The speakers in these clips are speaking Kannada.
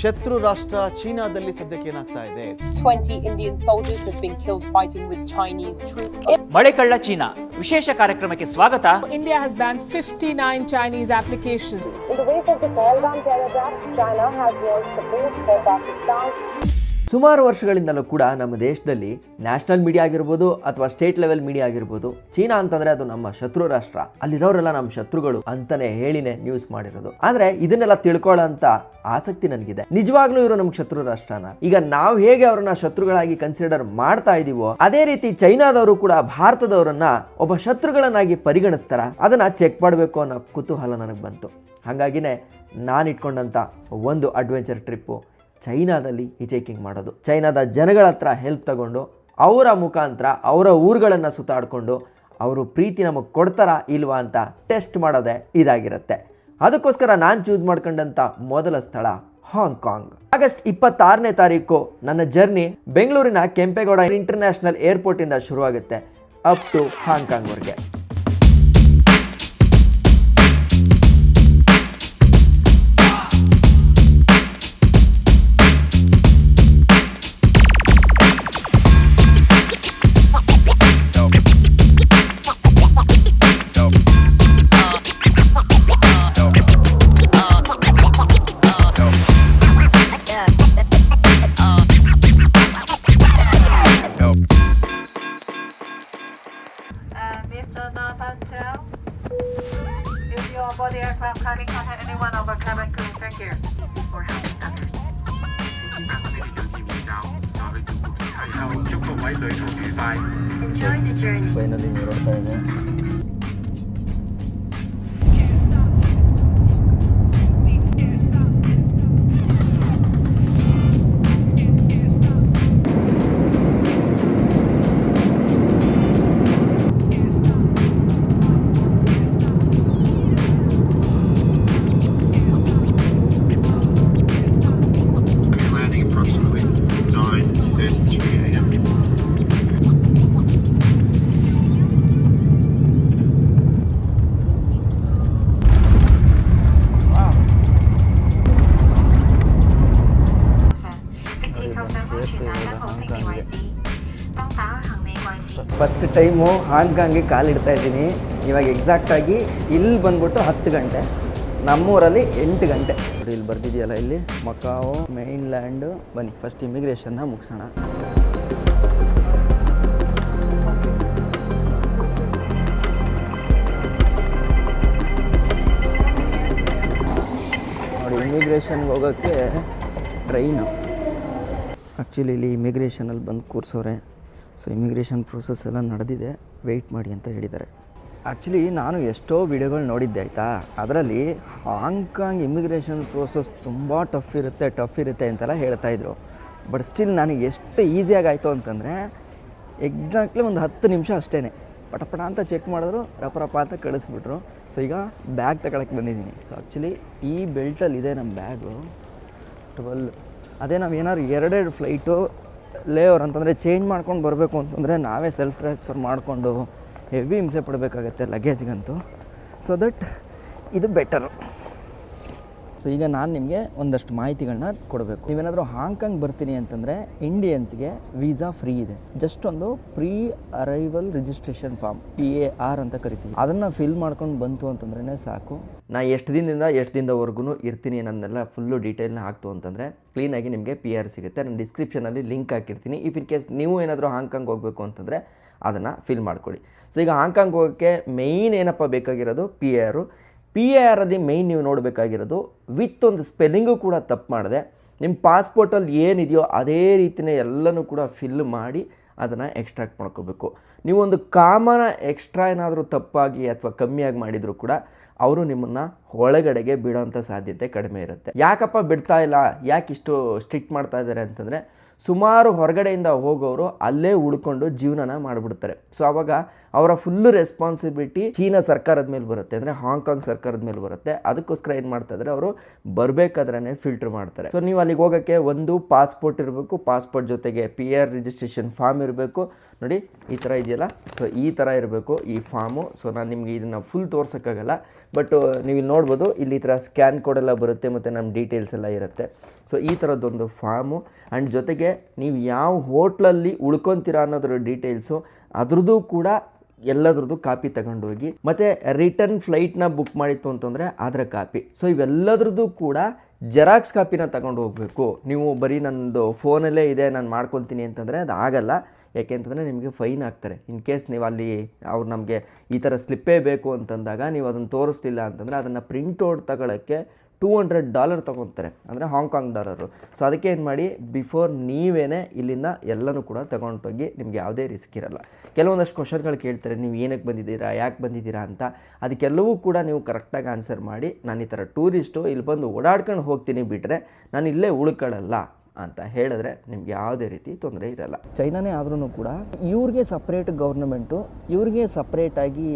ಶತ್ರು ರಾಷ್ಟ್ರ ಚೀನಾದಲ್ಲಿ ಸದ್ಯಕ್ಕೆ ಏನಾಗ್ತಾ ಇದೆ? 20 Indian soldiers have been killed fighting with Chinese troops. ಮಳೆಕಳ್ಳ ಚೀನಾ ವಿಶೇಷ ಕಾರ್ಯಕ್ರಮಕ್ಕೆ ಸ್ವಾಗತ. India has banned 59 Chinese applications. In the wake of the Pahalgam terror attack, China has voiced support for Pakistan. ಸುಮಾರು ವರ್ಷಗಳಿಂದಲೂ ಕೂಡ ನಮ್ಮ ದೇಶದಲ್ಲಿ ನ್ಯಾಷನಲ್ ಮೀಡಿಯಾ ಆಗಿರ್ಬೋದು ಅಥವಾ ಸ್ಟೇಟ್ ಲೆವೆಲ್ ಮೀಡಿಯಾ ಆಗಿರ್ಬೋದು, ಚೀನಾ ಅಂತಂದ್ರೆ ಅದು ನಮ್ಮ ಶತ್ರು ರಾಷ್ಟ್ರ, ಅಲ್ಲಿರೋರೆಲ್ಲ ನಮ್ಮ ಶತ್ರುಗಳು ಅಂತಾನೆ ಹೇಳಿನೇ ನ್ಯೂಸ್ ಮಾಡಿರೋದು. ಆದ್ರೆ ಇದನ್ನೆಲ್ಲ ತಿಳ್ಕೊಳ್ಳೋ ಅಂತ ಆಸಕ್ತಿ ನನಗಿದೆ. ನಿಜವಾಗ್ಲೂ ಇವರು ನಮ್ಮ ಶತ್ರು ರಾಷ್ಟ್ರನ? ಈಗ ನಾವು ಹೇಗೆ ಅವರನ್ನ ಶತ್ರುಗಳಾಗಿ ಕನ್ಸಿಡರ್ ಮಾಡ್ತಾ ಇದೀವೋ ಅದೇ ರೀತಿ ಚೈನಾದವರು ಕೂಡ ಭಾರತದವರನ್ನ ಒಬ್ಬ ಶತ್ರುಗಳನ್ನಾಗಿ ಪರಿಗಣಿಸ್ತಾರ? ಅದನ್ನ ಚೆಕ್ ಮಾಡಬೇಕು ಅನ್ನೋ ಕುತೂಹಲ ನನಗೆ ಬಂತು. ಹಾಗಾಗಿನೇ ನಾನು ಇಟ್ಕೊಂಡಂತ ಒಂದು ಅಡ್ವೆಂಚರ್ ಟ್ರಿಪ್ಪು ಚೈನಾದಲ್ಲಿ ಹಿಚೈಕಿಂಗ್ ಮಾಡೋದು. ಚೈನಾದ ಜನಗಳ ಹತ್ರ ಹೆಲ್ಪ್ ತಗೊಂಡು ಅವರ ಮುಖಾಂತರ ಅವರ ಊರುಗಳನ್ನು ಸುತ್ತಾಡಿಕೊಂಡು ಅವರು ಪ್ರೀತಿ ನಮಗೆ ಕೊಡ್ತಾರಾ ಇಲ್ವಾ ಅಂತ ಟೆಸ್ಟ್ ಮಾಡೋದೇ ಇದಾಗಿರುತ್ತೆ. ಅದಕ್ಕೋಸ್ಕರ ನಾನು ಚೂಸ್ ಮಾಡ್ಕೊಂಡಂಥ ಮೊದಲ ಸ್ಥಳ ಹಾಂಗ್ಕಾಂಗ್. ಆಗಸ್ಟ್ 26ನೇ ತಾರೀಕು ನನ್ನ ಜರ್ನಿ ಬೆಂಗಳೂರಿನ ಕೆಂಪೇಗೌಡ ಇಂಟರ್ನ್ಯಾಷನಲ್ ಏರ್ಪೋರ್ಟಿಂದ ಶುರುವಾಗುತ್ತೆ ಅಪ್ ಟು ಹಾಂಗ್ಕಾಂಗ್ವರೆಗೆ. Mr. Navantel, if you are on board the aircraft, kindly contact anyone of our cabin crew. Thank you for helping others. 祝各位旅途愉快。 Enjoy the journey. Finally ಹೊರಡ್ತಾ ಇದೆ. ಫಸ್ಟ್ ಟೈಮು ಹಾಂಗ್ಕಾಂಗ್ಗೆ ಕಾಲಿಡ್ತಾ ಇದ್ದೀನಿ. ಇವಾಗ ಎಕ್ಸಾಕ್ಟಾಗಿ ಇಲ್ಲಿ ಬಂದ್ಬಿಟ್ಟು 10 ಗಂಟೆ, ನಮ್ಮೂರಲ್ಲಿ 8 ಗಂಟೆ. ಇಲ್ಲಿ ಬರ್ತಿದೆಯಲ್ಲ, ಇಲ್ಲಿ ಮಕಾವೋ ಮೈನ್ಲ್ಯಾಂಡು. ಬನ್ನಿ ಫಸ್ಟ್ ಇಮಿಗ್ರೇಷನ್ನ ಮುಗಿಸೋಣ. ನೋಡಿ, ಇಮಿಗ್ರೇಷನ್ಗೆ ಹೋಗೋಕ್ಕೆ ಟ್ರೈನು. ಆ್ಯಕ್ಚುಲಿ ಇಲ್ಲಿ ಇಮಿಗ್ರೇಷನಲ್ಲಿ ಬಂದು ಕೂರಿಸೋರೆ. ಸೊ ಇಮಿಗ್ರೇಷನ್ ಪ್ರೋಸೆಸ್ ಎಲ್ಲ ನಡೆದಿದೆ, ವೆಯ್ಟ್ ಮಾಡಿ ಅಂತ ಹೇಳಿದ್ದಾರೆ. ಆ್ಯಕ್ಚುಲಿ ನಾನು ಎಷ್ಟೋ ವಿಡಿಯೋಗಳು ನೋಡಿದ್ದೆ ಆಯಿತಾ, ಅದರಲ್ಲಿ ಹಾಂಗ್ಕಾಂಗ್ ಇಮಿಗ್ರೇಷನ್ ಪ್ರೋಸೆಸ್ ತುಂಬ ಟಫ್ ಇರುತ್ತೆ ಅಂತೆಲ್ಲ ಹೇಳ್ತಾಯಿದ್ರು. ಬಟ್ ಸ್ಟಿಲ್ ನನಗೆ ಎಷ್ಟು ಈಸಿಯಾಗಿ ಆಯಿತು ಅಂತಂದರೆ ಎಕ್ಸಾಕ್ಟ್ಲಿ ಒಂದು 10 ನಿಮಿಷ ಅಷ್ಟೇ, ಪಟಪಟ ಅಂತ ಚೆಕ್ ಮಾಡಿದ್ರು, ರಪ ಅಂತ ಕಳಿಸ್ಬಿಟ್ರು. ಸೊ ಈಗ ಬ್ಯಾಗ್ ತಗೊಳಕ್ಕೆ ಬಂದಿದ್ದೀನಿ. ಸೊ ಆ್ಯಕ್ಚುಲಿ ಈ ಬೆಲ್ಟಲ್ಲಿ ಇದೆ ನಮ್ಮ ಬ್ಯಾಗು 12. ಅದೇ ನಾವು ಏನಾದ್ರು 2 ಫ್ಲೈಟು ಲೇವರ್ ಅಂತಂದರೆ ಚೇಂಜ್ ಮಾಡ್ಕೊಂಡು ಬರಬೇಕು ಅಂತಂದರೆ ನಾವೇ ಸೆಲ್ಫ್ ಟ್ರಾನ್ಸ್ಫರ್ ಮಾಡಿಕೊಂಡು ಹೆವಿ ಹಿಂಸೆ ಪಡಬೇಕಾಗತ್ತೆ ಲಗೇಜ್ಗಂತೂ. ಸೊ ದಟ್ ಇದು ಬೆಟರು. ಸೊ ಈಗ ನಾನು ನಿಮಗೆ ಒಂದಷ್ಟು ಮಾಹಿತಿಗಳನ್ನ ಕೊಡಬೇಕು. ನೀವೇನಾದರೂ ಹಾಂಗ್ಕಾಂಗ್ ಬರ್ತೀನಿ ಅಂತಂದರೆ ಇಂಡಿಯನ್ಸ್ಗೆ ವೀಸಾ ಫ್ರೀ ಇದೆ. ಜಸ್ಟ್ ಒಂದು pre arrival registration form PAR ಅಂತ ಕರಿತೀವಿ, ಅದನ್ನು ಫಿಲ್ ಮಾಡ್ಕೊಂಡು ಬಂತು ಅಂತಂದ್ರೆ ಸಾಕು. ನಾ ಎಷ್ಟು ದಿನದವರೆಗೂ ಇರ್ತೀನಿ ಅನ್ನೋದನ್ನೆಲ್ಲ ಫುಲ್ಲು ಡೀಟೇಲ್ನ ಹಾಕ್ತು ಅಂತಂದರೆ ಕ್ಲೀನಾಗಿ ನಿಮಗೆ PR ಸಿಗುತ್ತೆ. ನಾನು ಡಿಸ್ಕ್ರಿಪ್ಷನಲ್ಲಿ ಲಿಂಕ್ ಹಾಕಿರ್ತೀನಿ. ಇಫ್ ಇನ್ ಕೇಸ್ ನೀವು ಏನಾದರೂ ಹಾಂಗ್ಕಾಂಗ್ ಹೋಗಬೇಕು ಅಂತಂದರೆ ಅದನ್ನು ಫಿಲ್ ಮಾಡ್ಕೊಳ್ಳಿ. ಸೊ ಈಗ ಹಾಂಗ್ಕಾಂಗ್ ಹೋಗೋಕ್ಕೆ ಮೇಯ್ನ್ ಏನಪ್ಪ ಬೇಕಾಗಿರೋದು PAR ಅಲ್ಲಿ ಮೇಯ್ನ್ ನೀವು ನೋಡಬೇಕಾಗಿರೋದು ವಿತ್ ಒಂದು ಸ್ಪೆಲ್ಲಿಂಗು ಕೂಡ ತಪ್ಪು ಮಾಡಿದೆ. ನಿಮ್ಮ ಪಾಸ್ಪೋರ್ಟಲ್ಲಿ ಏನಿದೆಯೋ ಅದೇ ರೀತಿಯೇ ಎಲ್ಲನೂ ಕೂಡ ಫಿಲ್ ಮಾಡಿ ಅದನ್ನು ಎಕ್ಸ್ಟ್ರಾಕ್ಟ್ ಮಾಡ್ಕೋಬೇಕು. ನೀವು ಒಂದು ಕಾಮನ ಎಕ್ಸ್ಟ್ರಾ ಏನಾದರೂ ತಪ್ಪಾಗಿ ಅಥವಾ ಕಮ್ಮಿಯಾಗಿ ಮಾಡಿದರೂ ಕೂಡ ಅವರು ನಿಮ್ಮನ್ನು ಒಳಗಡೆಗೆ ಬಿಡೋಂಥ ಸಾಧ್ಯತೆ ಕಡಿಮೆ ಇರುತ್ತೆ. ಯಾಕಪ್ಪ ಬಿಡ್ತಾ ಇಲ್ಲ, ಯಾಕೆ ಇಷ್ಟು ಸ್ಟ್ರಿಕ್ಟ್ ಮಾಡ್ತಾ ಇದ್ದಾರೆ ಅಂತಂದರೆ, ಸುಮಾರು ಹೊರಗಡೆಯಿಂದ ಹೋಗೋರು ಅಲ್ಲೇ ಉಳ್ಕೊಂಡು ಜೀವನನ ಮಾಡಿಬಿಡ್ತಾರೆ. ಸೊ ಆವಾಗ ಅವರ ಫುಲ್ಲು ರೆಸ್ಪಾನ್ಸಿಬಿಲಿಟಿ ಚೀನಾ ಸರ್ಕಾರದ ಮೇಲೆ ಬರುತ್ತೆ, ಅಂದರೆ ಹಾಂಗ್ಕಾಂಗ್ ಸರ್ಕಾರದ ಮೇಲೆ ಬರುತ್ತೆ. ಅದಕ್ಕೋಸ್ಕರ ಏನು ಮಾಡ್ತಾ ಇದ್ದಾರೆ, ಅವರು ಬರಬೇಕಾದ್ರೇ ಫಿಲ್ಟರ್ ಮಾಡ್ತಾರೆ. ಸೊ ನೀವು ಅಲ್ಲಿಗೆ ಹೋಗೋಕ್ಕೆ ಒಂದು ಪಾಸ್ಪೋರ್ಟ್ ಇರಬೇಕು, ಪಾಸ್ಪೋರ್ಟ್ ಜೊತೆಗೆ PR ರಿಜಿಸ್ಟ್ರೇಷನ್ ಫಾರ್ಮ್ ಇರಬೇಕು. ನೋಡಿ ಈ ಥರ ಇದೆಯಲ್ಲ, ಸೊ ಈ ಥರ ಇರಬೇಕು ಈ ಫಾರ್ಮು. ಸೊ ನಾನು ನಿಮಗೆ ಇದನ್ನು ಫುಲ್ ತೋರ್ಸೋಕ್ಕಾಗಲ್ಲ, ಬಟ್ ನೀವು ಇಲ್ಲಿ ನೋಡ್ಬೋದು, ಇಲ್ಲಿ ಈ ಥರ ಸ್ಕ್ಯಾನ್ ಕೋಡ್ ಎಲ್ಲ ಬರುತ್ತೆ ಮತ್ತು ನಮ್ಮ ಡೀಟೇಲ್ಸ್ ಎಲ್ಲ ಇರುತ್ತೆ. ಸೊ ಈ ಥರದ್ದೊಂದು ಫಾರ್ಮು. ಆ್ಯಂಡ್ ಜೊತೆಗೆ ನೀವು ಯಾವ ಹೋಟ್ಲಲ್ಲಿ ಉಳ್ಕೊತೀರಾ ಅನ್ನೋದ್ರ ಡೀಟೇಲ್ಸು, ಅದ್ರದ್ದು ಕೂಡ ಎಲ್ಲದ್ರದ್ದು ಕಾಪಿ ತಗೊಂಡೋಗಿ, ಮತ್ತು ರಿಟರ್ನ್ ಫ್ಲೈಟ್ನ ಬುಕ್ ಮಾಡಿತ್ತು ಅಂತಂದರೆ ಅದರ ಕಾಪಿ. ಸೊ ಇವೆಲ್ಲದ್ರದ್ದು ಕೂಡ ಜೆರಾಕ್ಸ್ ಕಾಪಿನ ತಗೊಂಡು ಹೋಗಬೇಕು. ನೀವು ಬರೀ ನನ್ನದು ಫೋನಲ್ಲೇ ಇದೆ ನಾನು ಮಾಡ್ಕೊತೀನಿ ಅಂತಂದರೆ ಅದು ಆಗಲ್ಲ. ಯಾಕೆ ಅಂತಂದರೆ ನಿಮಗೆ ಫೈನ್ ಹಾಕ್ತಾರೆ. ಇನ್ ಕೇಸ್ ನೀವು ಅಲ್ಲಿ ಅವ್ರು ನಮಗೆ ಈ ಥರ ಸ್ಲಿಪ್ಪೇ ಬೇಕು ಅಂತಂದಾಗ ನೀವು ಅದನ್ನು ತೋರಿಸ್ಲಿಲ್ಲ ಅಂತಂದರೆ ಅದನ್ನು ಪ್ರಿಂಟ್ಔಟ್ ತಗೊಳ್ಳೋಕ್ಕೆ $200 ತೊಗೊತಾರೆ, ಅಂದರೆ ಹಾಂಗ್ಕಾಂಗ್ ಡಾಲರು. ಸೊ ಅದಕ್ಕೆ ಏನು ಮಾಡಿ, ಬಿಫೋರ್ ನೀವೇ ಇಲ್ಲಿಂದ ಎಲ್ಲನೂ ಕೂಡ ತೊಗೊಂಡೋಗಿ, ನಿಮಗೆ ಯಾವುದೇ ರಿಸ್ಕ್ ಇರಲ್ಲ. ಕೆಲವೊಂದಷ್ಟು ಕ್ವಶನ್ಗಳು ಕೇಳ್ತಾರೆ, ನೀವು ಏನಕ್ಕೆ ಬಂದಿದ್ದೀರಾ, ಯಾಕೆ ಬಂದಿದ್ದೀರಾ ಅಂತ. ಅದಕ್ಕೆಲ್ಲವೂ ಕೂಡ ನೀವು ಕರೆಕ್ಟಾಗಿ ಆನ್ಸರ್ ಮಾಡಿ, ನಾನು ಈ ಥರ ಟೂರಿಸ್ಟು ಇಲ್ಲಿ ಬಂದು ಓಡಾಡ್ಕೊಂಡು ಹೋಗ್ತೀನಿ ಬಿಟ್ಟರೆ ನಾನು ಇಲ್ಲೇ ಉಳ್ಕೊಳ್ಳಲ್ಲ ಅಂತ ಹೇಳಿದ್ರೆ ನಿಮ್ಗೆ ಯಾವುದೇ ರೀತಿ ತೊಂದರೆ ಇರಲ್ಲ. ಚೈನಾನೇ ಆದ್ರೂ ಕೂಡ ಇವ್ರಿಗೆ ಸಪ್ರೇಟ್ ಗೌರ್ನಮೆಂಟು, ಇವ್ರಿಗೆ ಸಪ್ರೇಟಾಗಿ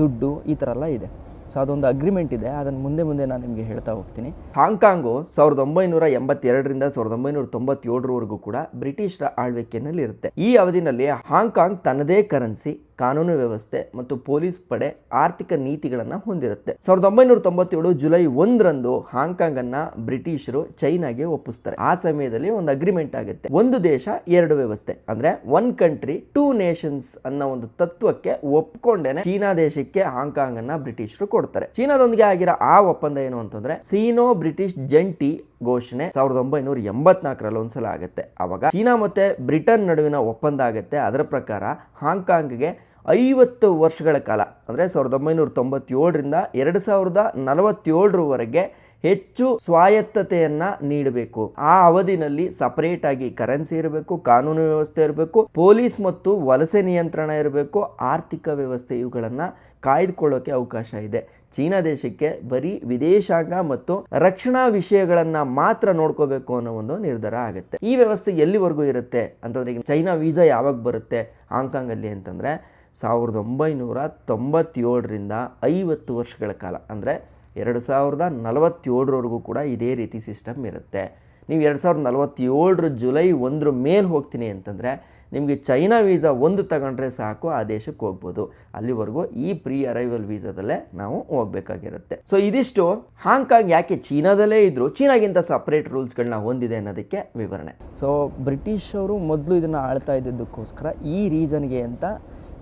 ದುಡ್ಡು ಈ ಥರ ಎಲ್ಲ ಇದೆ. ಸೊ ಅದೊಂದು ಅಗ್ರಿಮೆಂಟ್ ಇದೆ, ಅದನ್ನು ಮುಂದೆ ನಾನು ನಿಮಗೆ ಹೇಳ್ತಾ ಹೋಗ್ತೀನಿ. ಹಾಂಗ್ಕಾಂಗು 1982ರಿಂದ 1997ರವರೆಗೂ ಕೂಡ ಬ್ರಿಟಿಷರ ಆಳ್ವಿಕೆಯಲ್ಲಿ ಇರುತ್ತೆ. ಈ ಅವಧಿನಲ್ಲಿ ಹಾಂಗ್ಕಾಂಗ್ ತನ್ನದೇ ಕರೆನ್ಸಿ, ಕಾನೂನು ವ್ಯವಸ್ಥೆ ಮತ್ತು ಪೊಲೀಸ್ ಪಡೆ, ಆರ್ಥಿಕ ನೀತಿಗಳನ್ನು ಹೊಂದಿರುತ್ತೆ. 1997 ಜುಲೈ 1ರಂದು ಹಾಂಗ್ಕಾಂಗನ್ನು ಬ್ರಿಟಿಷರು ಚೈನಾಗೆ ಒಪ್ಪಿಸ್ತಾರೆ. ಆ ಸಮಯದಲ್ಲಿ ಒಂದು ಅಗ್ರಿಮೆಂಟ್ ಆಗುತ್ತೆ. ಒಂದು ದೇಶ ಎರಡು ವ್ಯವಸ್ಥೆ, ಅಂದರೆ ಒನ್ ಕಂಟ್ರಿ ಟೂ ನೇಷನ್ಸ್ ಅನ್ನೋ ಒಂದು ತತ್ವಕ್ಕೆ ಒಪ್ಕೊಂಡೇನೆ ಚೀನಾ ದೇಶಕ್ಕೆ ಹಾಂಗ್ಕಾಂಗ್ ಅನ್ನ ಬ್ರಿಟಿಷರು ಕೊಡ್ತಾರೆ. ಚೀನಾದೊಂದಿಗೆ ಆಗಿರೋ ಆ ಒಪ್ಪಂದ ಏನು ಅಂತಂದ್ರೆ ಸೀನೋ ಬ್ರಿಟಿಷ್ ಜಂಟಿ ಘೋಷಣೆ 1984ರಲ್ಲಿ ಒಂದ್ಸಲ ಆಗುತ್ತೆ. ಅವಾಗ ಚೀನಾ ಮತ್ತೆ ಬ್ರಿಟನ್ ನಡುವಿನ ಒಪ್ಪಂದ ಆಗುತ್ತೆ. ಅದರ ಪ್ರಕಾರ ಹಾಂಗ್ಕಾಂಗ್ಗೆ 50 ವರ್ಷಗಳ ಕಾಲ, ಅಂದರೆ 1997ರಿಂದ 2047ರವರೆಗೆ ಹೆಚ್ಚು ಸ್ವಾಯತ್ತತೆಯನ್ನ ನೀಡಬೇಕು. ಆ ಅವಧಿನಲ್ಲಿ ಸಪರೇಟ್ ಆಗಿ ಕರೆನ್ಸಿ ಇರಬೇಕು, ಕಾನೂನು ವ್ಯವಸ್ಥೆ ಇರಬೇಕು, ಪೊಲೀಸ್ ಮತ್ತು ವಲಸೆ ನಿಯಂತ್ರಣ ಇರಬೇಕು, ಆರ್ಥಿಕ ವ್ಯವಸ್ಥೆ ಇವುಗಳನ್ನು ಕಾಯ್ದುಕೊಳ್ಳೋಕೆ ಅವಕಾಶ ಇದೆ. ಚೀನಾ ದೇಶಕ್ಕೆ ಬರೀ ವಿದೇಶಾಂಗ ಮತ್ತು ರಕ್ಷಣಾ ವಿಷಯಗಳನ್ನ ಮಾತ್ರ ನೋಡ್ಕೋಬೇಕು ಅನ್ನೋ ಒಂದು ನಿರ್ಧಾರ ಆಗುತ್ತೆ. ಈ ವ್ಯವಸ್ಥೆ ಎಲ್ಲಿವರೆಗೂ ಇರುತ್ತೆ ಅಂತಂದ್ರೆ, ಈಗ ಚೈನಾ ವೀಸಾ ಯಾವಾಗ ಬರುತ್ತೆ ಹಾಂಗ್ಕಾಂಗ್ ಅಲ್ಲಿ ಅಂತಂದ್ರೆ 1997ರಿಂದ 50 ವರ್ಷಗಳ ಕಾಲ, ಅಂದರೆ 2047ರವರೆಗೂ ಕೂಡ ಇದೇ ರೀತಿ ಸಿಸ್ಟಮ್ ಇರುತ್ತೆ. ನೀವು 2047 ಜುಲೈ 1 ಮೇಲೆ ಹೋಗ್ತೀನಿ ಅಂತಂದರೆ ನಿಮಗೆ ಚೈನಾ ವೀಸಾ ಒಂದು ತಗೊಂಡ್ರೆ ಸಾಕು, ಆ ದೇಶಕ್ಕೆ ಹೋಗ್ಬೋದು. ಅಲ್ಲಿವರೆಗೂ ಈ ಪ್ರೀ ಅರೈವಲ್ ವೀಸಾದಲ್ಲೇ ನಾವು ಹೋಗಬೇಕಾಗಿರುತ್ತೆ. ಸೊ ಇದಿಷ್ಟು ಹಾಂಗ್ಕಾಂಗ್ ಯಾಕೆ ಚೀನಾದಲ್ಲೇ ಇದ್ದರೂ ಚೀನಾಗಿಂತ ಸಪ್ರೇಟ್ ರೂಲ್ಸ್ಗಳನ್ನ ಹೊಂದಿದೆ ಅನ್ನೋದಕ್ಕೆ ವಿವರಣೆ. ಸೊ ಬ್ರಿಟಿಷ್ ಅವರು ಮೊದಲು ಇದನ್ನು ಆಳ್ತಾ ಇದ್ದಿದ್ದಕ್ಕೋಸ್ಕರ ಈ ರೀಸನ್ಗೆ ಅಂತ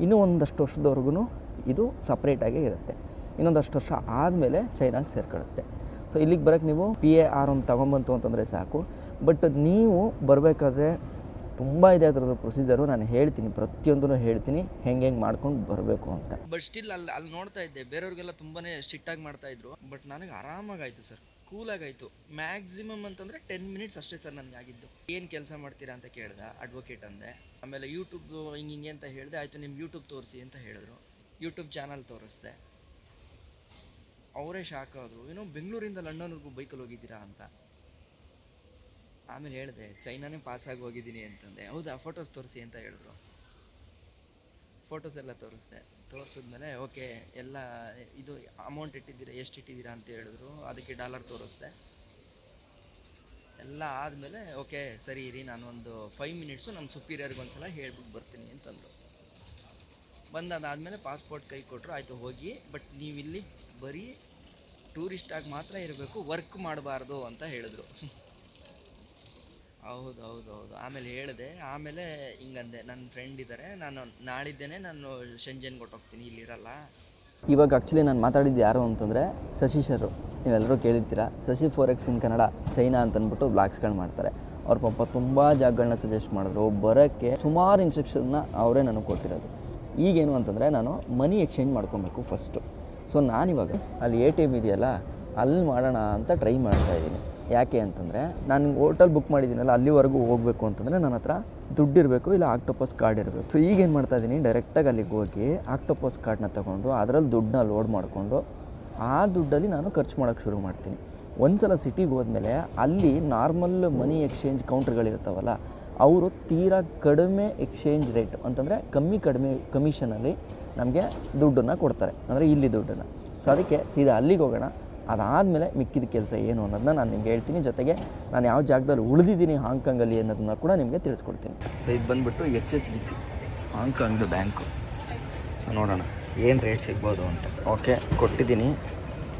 ಇನ್ನೂ ಒಂದಷ್ಟು ವರ್ಷದವರೆಗೂ ಇದು ಸಪ್ರೇಟಾಗೇ ಇರುತ್ತೆ. ಇನ್ನೊಂದಷ್ಟು ವರ್ಷ ಆದಮೇಲೆ ಚೈನಾಗೆ ಸೇರ್ಕೊಳ್ಳುತ್ತೆ. ಸೊ ಇಲ್ಲಿಗೆ ಬರೋಕ್ಕೆ ನೀವು PAR ಒಂದು ತೊಗೊಂಬಂತು ಅಂತಂದರೆ ಸಾಕು. ಬಟ್ ನೀವು ಬರಬೇಕಾದ್ರೆ ತುಂಬ ಇದೆ ಅದರದ್ದು ಪ್ರೊಸೀಜರು. ನಾನು ಹೇಳ್ತೀನಿ, ಪ್ರತಿಯೊಂದೂ ಹೇಳ್ತೀನಿ ಹೆಂಗೆ ಮಾಡ್ಕೊಂಡು ಬರಬೇಕು ಅಂತ. ಬಟ್ ಸ್ಟಿಲ್ ಅಲ್ಲಿ ನೋಡ್ತಾ ಇದ್ದೆ ಬೇರೆಯವ್ರಿಗೆಲ್ಲ ತುಂಬಾ ಸ್ಟ್ರಿಕ್ಟಾಗಿ ಮಾಡ್ತಾಯಿದ್ರು. ಬಟ್ ನನಗೆ ಆರಾಮಾಗಾಯಿತು ಸರ್, ಕೂಲಾಗಾಯಿತು. ಮ್ಯಾಕ್ಸಿಮಮ್ ಅಂತಂದರೆ 10 ಮಿನಿಟ್ಸ್ ಅಷ್ಟೇ ಸರ್ ನನಗೆ ಆಗಿದ್ದು. ಏನು ಕೆಲಸ ಮಾಡ್ತೀರಾ ಅಂತ ಕೇಳ್ದೆ, ಅಡ್ವೊಕೇಟ್ ಅಂದೆ. ಆಮೇಲೆ ಯೂಟ್ಯೂಬ್ ಹಿಂಗೆ ಅಂತ ಹೇಳಿದೆ. ಆಯಿತು ನಿಮ್ಮ ಯೂಟ್ಯೂಬ್ ತೋರಿಸಿ ಅಂತ ಹೇಳಿದ್ರು. ಯೂಟ್ಯೂಬ್ ಚಾನಲ್ ತೋರಿಸ್ದೆ. ಅವರೇ ಶಾಕ್ ಆದರು, ಏನೋ ಬೆಂಗಳೂರಿಂದ ಲಂಡನ್ವರೆಗೂ ಬೈಕಲ್ಲಿ ಹೋಗಿದ್ದೀರಾ ಅಂತ. ಆಮೇಲೆ ಹೇಳಿದೆ ಚೈನಾನೇ ಪಾಸಾಗಿ ಹೋಗಿದ್ದೀನಿ ಅಂತಂದೆ. ಹೌದಾ, ಫೋಟೋಸ್ ತೋರಿಸಿ ಅಂತ ಹೇಳಿದ್ರು. ಫೋಟೋಸ್ ಎಲ್ಲ ತೋರಿಸಿದ್ಮೇಲೆ ಓಕೆ ಎಲ್ಲ ಇದು ಅಮೌಂಟ್ ಇಟ್ಟಿದ್ದೀರಾ, ಎಷ್ಟು ಇಟ್ಟಿದ್ದೀರಾ ಅಂತ ಹೇಳಿದ್ರು. ಅದಕ್ಕೆ ಡಾಲರ್ ತೋರಿಸ್ದೆ. ಎಲ್ಲ ಆದಮೇಲೆ ಓಕೆ ಸರಿ ಇರಿ, ನಾನು ಒಂದು 5 ಮಿನಿಟ್ಸು ನಮ್ಮ ಸುಪೀರಿಯರ್ಗೆ ಒಂದು ಸಲ ಹೇಳ್ಬಿಟ್ಟು ಬರ್ತೀನಿ ಅಂತಂದರು. ಬಂದಾದಮೇಲೆ ಪಾಸ್ಪೋರ್ಟ್ ಕೈ ಕೊಟ್ಟರು. ಆಯಿತು ಹೋಗಿ, ಬಟ್ ನೀವಿಲ್ಲಿ ಬರೀ ಟೂರಿಸ್ಟಾಗಿ ಮಾತ್ರ ಇರಬೇಕು, ವರ್ಕ್ ಮಾಡಬಾರ್ದು ಅಂತ ಹೇಳಿದ್ರು. ಹೌದು. ಆಮೇಲೆ ಹೇಳಿದೆ. ಆಮೇಲೆ ಹಿಂಗಂದೆ, ನನ್ನ ಫ್ರೆಂಡ್ ಇದ್ದಾರೆ, ನಾನು ನಾಳಿದ್ದೇನೆ ನಾನು ಶೆಂಜೆನ್ಗೆ ಹೊಟ್ಟೋಗ್ತೀನಿ, ಇಲ್ಲಿರಲ್ಲ. ಇವಾಗ ಆ್ಯಕ್ಚುಲಿ ನಾನು ಮಾತಾಡಿದ್ದು ಯಾರು ಅಂತಂದರೆ ಶಶಿ ಸರ್. ನೀವೆಲ್ಲರೂ ಕೇಳಿರ್ತೀರ, ಶಶಿ ಫೋರೆಕ್ಸ್ ಇನ್ ಕನ್ನಡ ಚೈನಾ ಅಂತಂದ್ಬಿಟ್ಟು ಬ್ಲಾಗ್ಸ್ಗಳು ಮಾಡ್ತಾರೆ. ಅವ್ರ ಪಾಪ ತುಂಬ ಜಾಗಗಳನ್ನ ಸಜೆಸ್ಟ್ ಮಾಡಿದ್ರು. ಬರೋಕ್ಕೆ ಸುಮಾರು ಇನ್ಸ್ಟ್ರಕ್ಷನ್ನ ಅವರೇ ನನಗೆ ಕೊಟ್ಟಿರೋದು. ಈಗೇನು ಅಂತಂದರೆ ನಾನು ಮನಿ ಎಕ್ಸ್ಚೇಂಜ್ ಮಾಡ್ಕೊಬೇಕು ಫಸ್ಟು. ಸೊ ನಾನಿವಾಗ ಅಲ್ಲಿ ATM ಇದೆಯಲ್ಲ, ಅಲ್ಲಿ ಮಾಡೋಣ ಅಂತ ಟ್ರೈ ಮಾಡ್ತಾಯಿದ್ದೀನಿ. ಯಾಕೆ ಅಂತಂದರೆ ನಾನು ಹೋಟೆಲ್ ಬುಕ್ ಮಾಡಿದ್ದೀನಲ್ಲ, ಅಲ್ಲಿವರೆಗೂ ಹೋಗಬೇಕು ಅಂತಂದರೆ ನನ್ನ ಹತ್ರ ದುಡ್ಡು ಇರಬೇಕು, ಇಲ್ಲ ಆಕ್ಟೋಪಸ್ ಕಾರ್ಡ್ ಇರಬೇಕು. ಸೊ ಈಗೇನು ಮಾಡ್ತಾಯಿದ್ದೀನಿ, ಡೈರೆಕ್ಟಾಗಿ ಅಲ್ಲಿಗೆ ಹೋಗಿ ಆಕ್ಟೋಪಸ್ ಕಾರ್ಡ್ನ ತೊಗೊಂಡು ಅದರಲ್ಲಿ ದುಡ್ಡನ್ನ ಲೋಡ್ ಮಾಡಿಕೊಂಡು ಆ ದುಡ್ಡಲ್ಲಿ ನಾನು ಖರ್ಚು ಮಾಡೋಕ್ಕೆ ಶುರು ಮಾಡ್ತೀನಿ. ಒಂದು ಸಲ ಸಿಟಿಗೆ ಹೋದ್ಮೇಲೆ ಅಲ್ಲಿ ನಾರ್ಮಲ್ ಮನಿ ಎಕ್ಸ್ಚೇಂಜ್ ಕೌಂಟ್ರ್ಗಳಿರ್ತಾವಲ್ಲ, ಅವರು ತೀರಾ ಕಡಿಮೆ ಎಕ್ಸ್ಚೇಂಜ್ ರೇಟ್ ಅಂತಂದರೆ ಕಡಿಮೆ ಕಮಿಷನಲ್ಲಿ ನಮಗೆ ದುಡ್ಡನ್ನು ಕೊಡ್ತಾರೆ, ಅಂದರೆ ಇಲ್ಲಿ ದುಡ್ಡನ್ನು. ಸೊ ಅದಕ್ಕೆ ಸೀದಾ ಅಲ್ಲಿಗೆ ಹೋಗೋಣ. ಅದಾದಮೇಲೆ ಮಿಕ್ಕಿದ ಕೆಲಸ ಏನು ಅನ್ನೋದನ್ನ ನಾನು ನಿಮ್ಗೆ ಹೇಳ್ತೀನಿ. ಜೊತೆಗೆ ನಾನು ಯಾವ ಜಾಗದಲ್ಲಿ ಉಳಿದಿದ್ದೀನಿ ಹಾಂಗ್ಕಾಂಗಲ್ಲಿ ಅನ್ನೋದನ್ನ ಕೂಡ ನಿಮಗೆ ತಿಳಿಸ್ಕೊಡ್ತೀನಿ. ಸೊ ಇದು ಬಂದುಬಿಟ್ಟು HSBC ಹಾಂಗ್ಕಾಂಗ್ದು ಬ್ಯಾಂಕು. ಸೊ ನೋಡೋಣ ಏನು ರೇಟ್ ಸಿಗ್ಬೋದು ಅಂತ. ಓಕೆ, ಕೊಟ್ಟಿದ್ದೀನಿ.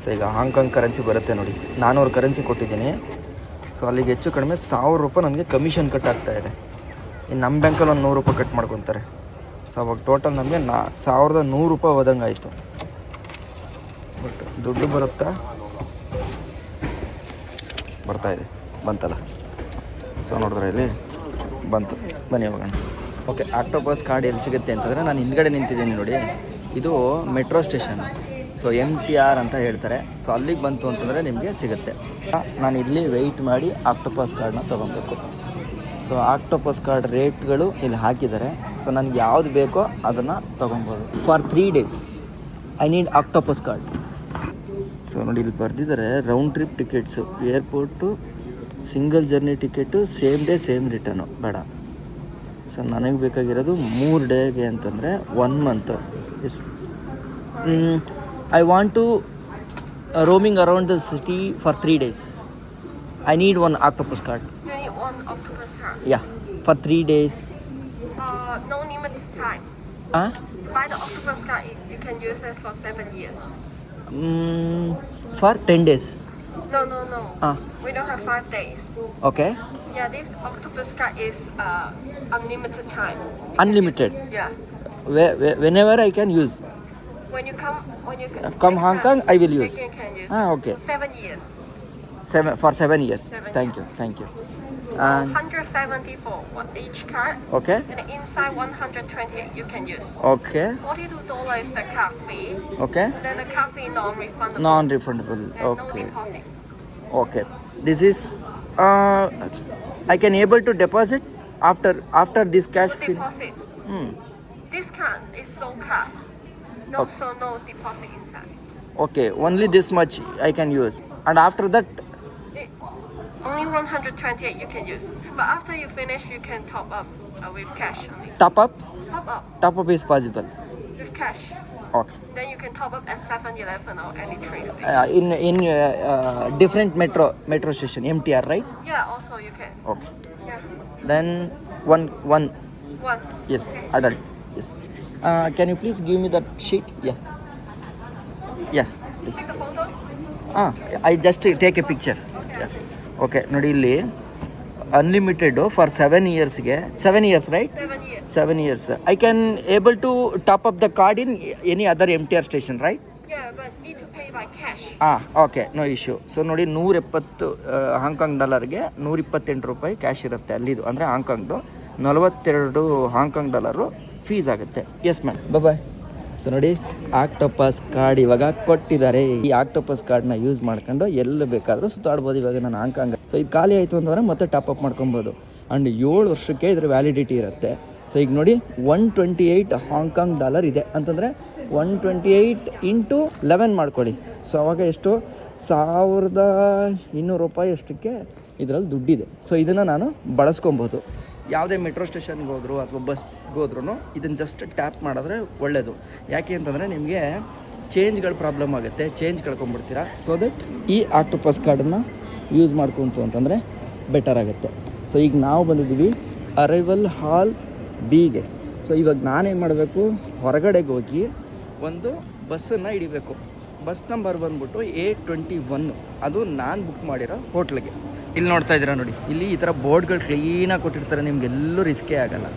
ಸೊ ಈಗ ಹಾಂಗ್ಕಾಂಗ್ ಕರೆನ್ಸಿ ಬರುತ್ತೆ ನೋಡಿ, 400 ಕರೆನ್ಸಿ ಕೊಟ್ಟಿದ್ದೀನಿ. ಸೊ ಅಲ್ಲಿಗೆ ಹೆಚ್ಚು ಕಡಿಮೆ 1000 ರೂಪಾಯಿ ನನಗೆ ಕಮಿಷನ್ ಕಟ್ ಆಗ್ತಾಯಿದೆ. ಇನ್ನು ನಮ್ಮ ಬ್ಯಾಂಕಲ್ಲಿ ಒಂದು 100 ರೂಪಾಯಿ ಕಟ್ ಮಾಡ್ಕೊತಾರೆ. ಸೊ ಅವಾಗ ಟೋಟಲ್ ನಮಗೆ 1100 ರೂಪಾಯಿ ಹೋದಂಗೆ ಆಯಿತು. ಬಟ್ ದುಡ್ಡು ಬರ್ತಾಯಿದೆ, ಬಂತಲ್ಲ. ಸೊ ನೋಡಿದ್ರೆ ಇಲ್ಲಿ ಬಂತು, ಬನ್ನಿ ಹೋಗೋಣ. ಓಕೆ, ಆಕ್ಟೋಪಸ್ ಕಾರ್ಡ್ ಎಲ್ಲಿ ಸಿಗುತ್ತೆ ಅಂತಂದರೆ ನಾನು ಹಿಂದ್ಗಡೆ ನಿಂತಿದ್ದೀನಿ ನೋಡಿ, ಇದು ಮೆಟ್ರೋ ಸ್ಟೇಷನ್. ಸೊ MTR ಅಂತ ಹೇಳ್ತಾರೆ. ಸೊ ಅಲ್ಲಿಗೆ ಬಂತು ಅಂತಂದರೆ ನಿಮಗೆ ಸಿಗುತ್ತೆ. ನಾನು ಇಲ್ಲಿ ವೆಯ್ಟ್ ಮಾಡಿ ಆಕ್ಟೋಪಸ್ ಕಾರ್ಡನ್ನ ತೊಗೊಬೇಕು. ಸೊ ಆಕ್ಟೋಪಸ್ ಕಾರ್ಡ್ ರೇಟ್ಗಳು ಇಲ್ಲಿ ಹಾಕಿದ್ದಾರೆ. ಸೊ ನನಗೆ ಯಾವುದು ಬೇಕೋ ಅದನ್ನು ತೊಗೊಬೋದು. For 3 days I need Octopus card. So ನೋಡಿ ಇಲ್ಲಿ ಬರೆದಿದ್ದಾರೆ round trip tickets, airport, single journey ticket, same day same return ಬೇಡ. ಸೊ ನನಗೆ ಬೇಕಾಗಿರೋದು 3 ಡೇಗೆ ಅಂತಂದರೆ 1 month. I want to roaming around the city for 3 days. I need 1 Octopus card. You need 1 octopus card. Yeah, for 3 days. No limited time. Buy the octopus card, you can use it for 7 years. For 10 days. No. Ah. We don't have 5 days. Okay. Yeah, this octopus card is unlimited time. Unlimited. Yeah. Whenever I can use. When you come Come Hong Kong, I will use. You can use. Okay. 7 years. For 7 years. 7 Thank you. So 174 for each card. Okay. And inside 128 you can use. Okay. $42 is the card fee. Okay. Then the card fee non-refundable. Non-refundable. And no Okay. deposit. Okay. This is I can able to deposit after this cash No fee. deposit. This card is sole card. No, Okay. so no deposit inside. Okay. Only this much I can use. And after that, Only 128 you can use. But after you finish, you can top up with cash only. top up Top up is possible. with cash. Okay. Then you can top up at 7-Eleven or any train station. In different metro station, MTR, right? Yeah, also you can. Okay. Yeah. Then one. One. Yes, adult. Yes. Can you please give me that sheet? Yeah, please. Take the photo. I just take a picture. Yeah. Okay, ನೋಡಿ ಇಲ್ಲಿ unlimited for 7 yearsಗೆ 7 years, right? 7 years. 7 years. I can able to top up the card in any other MTR station, right? Yeah, but need to pay by cash. Okay, no issue. So ನೋಡಿ 170 ಹಾಂಗ್ಕಾಂಗ್ ಡಾಲರ್ಗೆ 128 ರೂಪಾಯಿ ಕ್ಯಾಶ್ ಇರುತ್ತೆ ಅಲ್ಲಿದು, ಅಂದರೆ ಹಾಂಗ್ಕಾಂಗ್ದು 42 ಹಾಂಗ್ಕಾಂಗ್ ಡಾಲರು ಫೀಸ್ ಆಗುತ್ತೆ. ಎಸ್ ಮ್ಯಾಮ್, ಬಾಯ್. ಸೊ ನೋಡಿ ಆಕ್ಟೋಪಸ್ ಕಾರ್ಡ್ ಇವಾಗ ಕೊಟ್ಟಿದ್ದಾರೆ. ಈ ಆಕ್ಟೋಪಸ್ ಕಾರ್ಡ್ನ ಯೂಸ್ ಮಾಡ್ಕೊಂಡು ಎಲ್ಲ ಬೇಕಾದರೂ ಸುತ್ತಾಡ್ಬೋದು. ಇವಾಗ ನಾನು ಹಾಂಗ್ಕಾಂಗ್, ಸೊ ಇದು ಖಾಲಿ ಆಯಿತು ಅಂತಂದರೆ ಮತ್ತೆ ಟಾಪಪ್ ಮಾಡ್ಕೊಬೋದು. ಆ್ಯಂಡ್ 7 ವರ್ಷಕ್ಕೆ ಇದ್ರ ವ್ಯಾಲಿಡಿಟಿ ಇರುತ್ತೆ. ಸೊ ಈಗ ನೋಡಿ 128 ಹಾಂಗ್ಕಾಂಗ್ ಡಾಲರ್ ಇದೆ ಅಂತಂದರೆ 128 × 11 ಮಾಡ್ಕೊಳ್ಳಿ. ಸೊ ಅವಾಗ ಎಷ್ಟು, 1200 ರೂಪಾಯಿ ಅಷ್ಟಕ್ಕೆ ಇದರಲ್ಲಿ ದುಡ್ಡಿದೆ. ಸೊ ಇದನ್ನು ನಾನು ಬಳಸ್ಕೊಬೋದು. ಯಾವುದೇ ಮೆಟ್ರೋ ಸ್ಟೇಷನ್ಗೆ ಹೋದ್ರು ಅಥವಾ ಬಸ್ಗೆ ಹೋದ್ರೂ ಇದನ್ನು ಜಸ್ಟ್ ಟ್ಯಾಪ್ ಮಾಡಿದ್ರೆ ಒಳ್ಳೆಯದು. ಯಾಕೆ ಅಂತಂದರೆ ನಿಮಗೆ ಚೇಂಜ್ಗಳ ಪ್ರಾಬ್ಲಮ್ ಆಗುತ್ತೆ, ಚೇಂಜ್ ಕಳ್ಕೊಂಬಿಡ್ತೀರಾ. ಸೊ ದಟ್ ಈ ಆಕ್ಟೋಪಸ್ ಕಾರ್ಡನ್ನು ಯೂಸ್ ಮಾಡ್ಕೊಂತು ಅಂತಂದರೆ ಬೆಟರ್ ಆಗುತ್ತೆ. ಸೊ ಈಗ ನಾವು ಬಂದಿದ್ದೀವಿ ಅರೈವಲ್ ಹಾಲ್ ಬಿಗೆ. ಸೊ ಇವಾಗ ನಾನೇನು ಮಾಡಬೇಕು, ಹೊರಗಡೆಗೆ ಹೋಗಿ ಒಂದು ಬಸ್ಸನ್ನು ಹಿಡಿಬೇಕು. ಬಸ್ ನಂಬರ್ ಬಂದ್ಬಿಟ್ಟು A21, ಅದು ನಾನು ಬುಕ್ ಮಾಡಿರೋ ಹೋಟ್ಲಿಗೆ. ಇಲ್ಲಿ ನೋಡ್ತಾ ಇದ್ದೀರಾ ನೋಡಿ, ಇಲ್ಲಿ ಈ ಥರ ಬೋರ್ಡ್ಗಳು ಕ್ಲೀನಾಗಿ ಕೊಟ್ಟಿರ್ತಾರೆ, ನಿಮಗೆಲ್ಲೂ ರಿಸ್ಕೇ ಆಗೋಲ್ಲ.